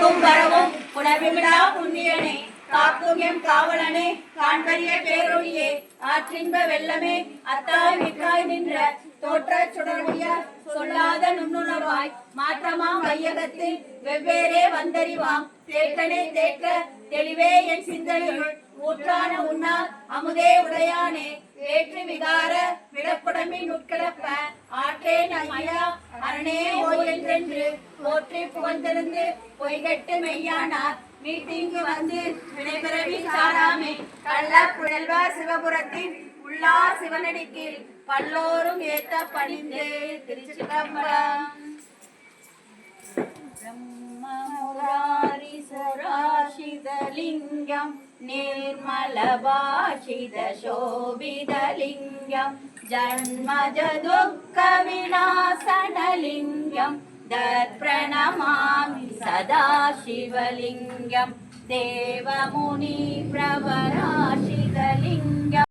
போக்கும் வரவும் புனர்விமிழா புண்ணியனே காக்கும் எம் காவலனே காண்பரிய பேரொழியே ஆற்றின்ப வெள்ளமே அத்தாய் மிக்காய் நின்ற தோற்ற சுடரொழிய சொல்லாத நுண்ணுணர்வாய் மாற்றமாம் வையகத்தில் வெவ்வேறே வந்தறிவாம் தேற்றனே தேற்ற தெளிவே என் சிந்தனையுள் ஊற்றான உண்ணார் அமுதே உடையானே வேற்று விகார விடப்புடமி நுட்கிடப்ப ஆற்றேன் ஐயா அரணே ஓ என்றென்று போற்றி புகழ்ந்திருந்து பொய்கட்டு மெய்யானார் மீட்டிங்கு வந்து வினைபிறவி சாராமே கள்ள புழல்வ சிவபுரத்தின் உள்ளா சிவனடிக்கு பல்லோரும் ஏத்த பணிந்து திருச்சிதம்பரம் ब्रह्ममुरारी सराशिदलिङ्गं निर्मलभाषितशोभितलिङ्गं जन्मजदुःखविनाशनलिङ्गं तत्प्रणमामि सदा शिवलिङ्गं देवमुनिप्रवर